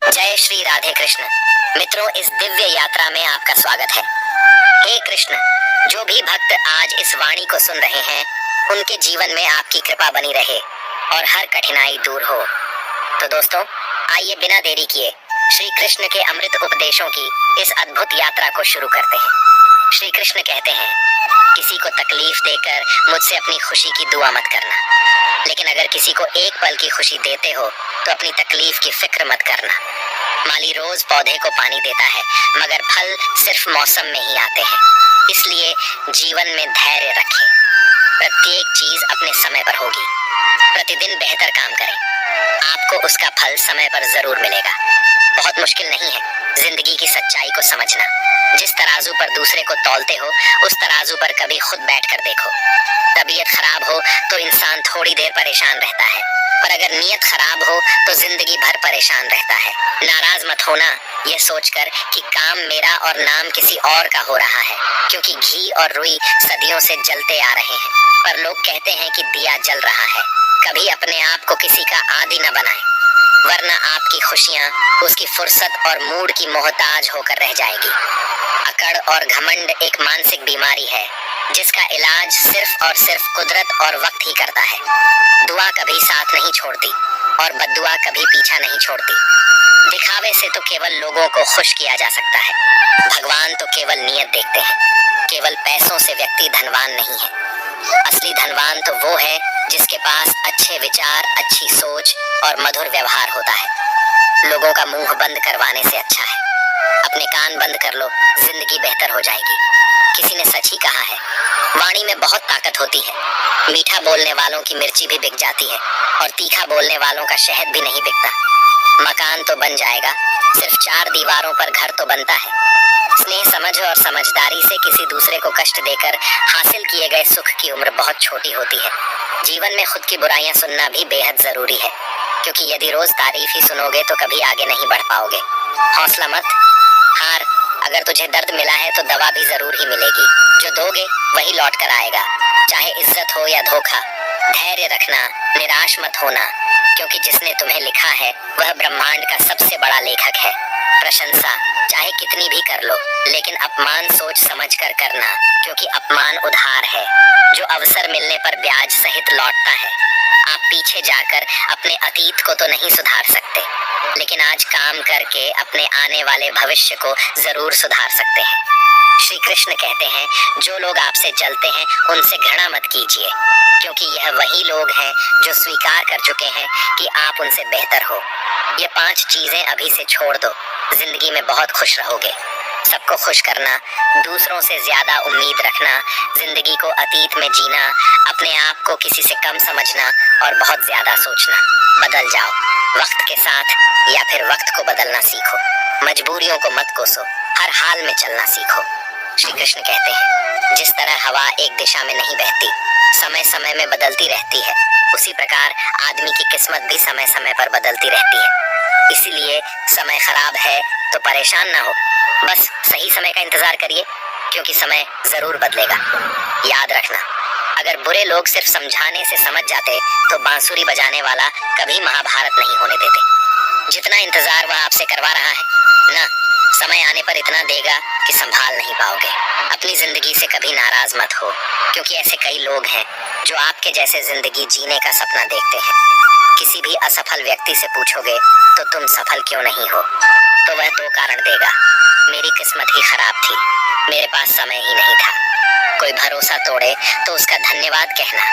जय श्री राधे कृष्ण। मित्रों, इस दिव्य यात्रा में आपका स्वागत है। हे कृष्ण, जो भी भक्त आज इस वाणी को सुन रहे हैं, उनके जीवन में आपकी कृपा बनी रहे और हर कठिनाई दूर हो। तो दोस्तों, आइए बिना देरी किए श्री कृष्ण के अमृत उपदेशों की इस अद्भुत यात्रा को शुरू करते हैं। श्री कृष्ण कहते हैं, किसी को तकलीफ देकर मुझसे अपनी खुशी की दुआ मत करना, लेकिन अगर किसी को एक पल की खुशी देते हो तो अपनी तकलीफ की फिक्र मत करना। माली रोज पौधे को पानी देता है, मगर फल सिर्फ मौसम में ही आते हैं। इसलिए जीवन में धैर्य रखें। प्रत्येक चीज अपने समय पर होगी। प्रतिदिन बेहतर काम करें, आपको उसका फल समय पर जरूर मिलेगा। बहुत मुश्किल नहीं है जिंदगी की सच्चाई को समझना। जिस तराजू पर दूसरे को तौलते हो, उस तराजू पर कभी खुद बैठकर देखो। तबीयत खराब हो तो इंसान थोड़ी देर परेशान रहता है, पर अगर नीयत खराब हो तो जिंदगी भर परेशान रहता है। नाराज मत होना ये सोचकर कि काम मेरा और नाम किसी और का हो रहा है, क्योंकि घी और रुई सदियों से जलते आ रहे हैं, पर लोग कहते हैं कि दिया जल रहा है। कभी अपने आप को किसी का आदी न बनाएं, वरना आपकी खुशियां उसकी फुर्सत और मूड की मोहताज होकर रह जाएगी। अकड़ और घमंड एक मानसिक बीमारी है, जिसका इलाज सिर्फ और सिर्फ कुदरत और वक्त ही करता है। दुआ कभी साथ नहीं छोड़ती और बद्दुआ कभी पीछा नहीं छोड़ती। दिखावे से तो केवल लोगों को खुश किया जा सकता है, भगवान तो केवल नीयत देखते हैं। केवल पैसों से व्यक्ति धनवान नहीं है। असली धनवान तो वो है जिसके पास अच्छे विचार, अच्छी सोच और मधुर व्यवहार होता है। लोगों का मुंह बंद करवाने से अच्छा है अपने कान बंद कर लो, जिंदगी बेहतर हो जाएगी। किसी ने सच ही कहा है, वाणी में बहुत ताकत होती है। मीठा बोलने वालों की मिर्ची भी बिक जाती है और तीखा बोलने वालों का शहद भी नहीं बिकता। मकान तो बन जाएगा, सिर्फ 4 दीवारों पर घर तो बनता है। स्नेह, समझ और समझदारी से किसी दूसरे को कष्ट देकर हासिल किए गए सुख की उम्र बहुत छोटी होती है। जीवन में खुद की बुराइयां सुनना भी बेहद जरूरी है, क्योंकि यदि रोज तारीफ ही सुनोगे तो कभी आगे नहीं बढ़ पाओगे। हौसला मत हार, अगर तुझे दर्द मिला है तो दवा भी जरूर ही मिलेगी। जो दोगे वही लौट कर आएगा, चाहे इज्जत हो या धोखा। धैर्य रखना, निराश मत होना, क्योंकि जिसने तुम्हें लिखा है वह ब्रह्मांड का सबसे बड़ा लेखक है। प्रशंसा चाहे कितनी भी कर लो, लेकिन अपमान सोच समझ कर करना, क्योंकि अपमान उधार है जो अवसर मिलने पर ब्याज सहित लौटता है। आप पीछे जाकर अपने अतीत को तो नहीं सुधार सकते, लेकिन आज काम करके अपने आने वाले भविष्य को जरूर सुधार सकते हैं। श्री कृष्ण कहते हैं, जो लोग आपसे जलते हैं उनसे घृणा मत कीजिए, क्योंकि यह वही लोग हैं जो स्वीकार कर चुके हैं कि आप उनसे बेहतर हो। ये 5 चीजें अभी से छोड़ दो, जिंदगी में बहुत खुश रहोगे। सबको खुश करना, दूसरों से ज्यादा उम्मीद रखना, जिंदगी को अतीत में जीना, अपने आप को किसी से कम समझना और बहुत ज्यादा सोचना। बदल जाओ वक्त के साथ, या फिर वक्त को बदलना सीखो। मजबूरियों को मत कोसो, हर हाल में चलना सीखो। श्री कृष्ण कहते हैं, जिस तरह हवा एक दिशा में नहीं बहती, समय समय में बदलती रहती है, उसी प्रकार आदमी की किस्मत भी समय समय पर बदलती रहती है। इसीलिए समय खराब है तो परेशान ना हो, बस सही समय का इंतजार करिए, क्योंकि समय जरूर बदलेगा। याद रखना, अगर बुरे लोग सिर्फ समझाने से समझ जाते तो बांसुरी बजाने वाला कभी महाभारत नहीं होने देते। जितना इंतजार वह आपसे करवा रहा है ना, समय आने पर इतना देगा कि संभाल नहीं पाओगे। अपनी जिंदगी से कभी नाराज मत हो, क्योंकि ऐसे कई लोग हैं जो आपके जैसे जिंदगी जीने का सपना देखते हैं। किसी भी असफल व्यक्ति से पूछोगे तो तुम सफल क्यों नहीं हो, तो वह 2 कारण देगा। मेरी किस्मत ही खराब थी, मेरे पास समय ही नहीं था। कोई भरोसा तोड़े तो उसका धन्यवाद कहना,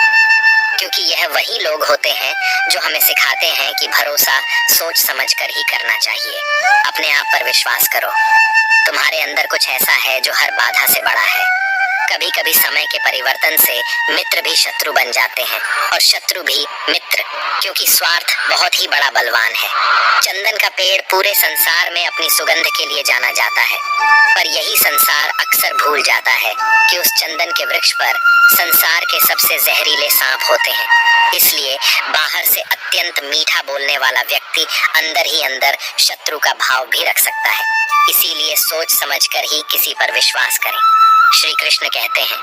क्योंकि यह वही लोग होते हैं जो हमें सिखाते हैं कि भरोसा सोच समझ कर ही करना चाहिए। अपने आप पर विश्वास करो, तुम्हारे अंदर कुछ ऐसा है जो हर बाधा से बड़ा है। कभी कभी समय के परिवर्तन से मित्र भी शत्रु बन जाते हैं और शत्रु भी मित्र, क्योंकि स्वार्थ बहुत ही बड़ा बलवान है। चंदन का पेड़ पूरे संसार में अपनी सुगंध के लिए जाना जाता है, पर यही संसार अक्सर भूल जाता है कि उस चंदन के वृक्ष पर संसार के सबसे जहरीले सांप होते हैं। इसलिए बाहर से अत्यंत मीठा बोलने वाला व्यक्ति अंदर ही अंदर शत्रु का भाव भी रख सकता है। इसीलिए सोच समझकर ही किसी पर विश्वास करें। श्री कृष्ण कहते हैं,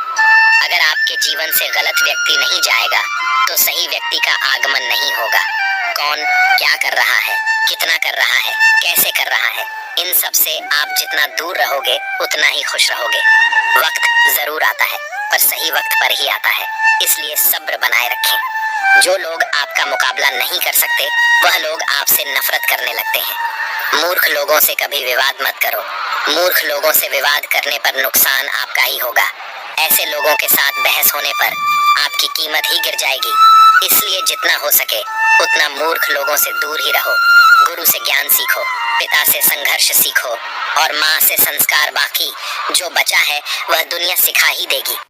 अगर आपके जीवन से गलत व्यक्ति नहीं जाएगा तो सही व्यक्ति का आगमन नहीं होगा। कौन क्या कर रहा है, कितना कर रहा है, कैसे रहा है। इन सब से आप जितना दूर रहोगे उतना ही खुश रहोगे। वक्त जरूर आता है पर सही वक्त पर ही आता है, इसलिए सब्र बनाए रखें। जो लोग आपका मुकाबला नहीं कर सकते वह लोग आपसे नफरत करने लगते हैं। मूर्ख लोगों से कभी विवाद मत करो। मूर्ख लोगों से विवाद करने पर नुकसान आपका ही होगा। ऐसे लोगों के साथ बहस होने पर आपकी कीमत ही गिर जाएगी। इसलिए जितना हो सके उतना मूर्ख लोगों से दूर ही रहो। गुरु से ज्ञान सीखो, पिता से संघर्ष सीखो और माँ से संस्कार। बाकी जो बचा है वह दुनिया सिखा ही देगी।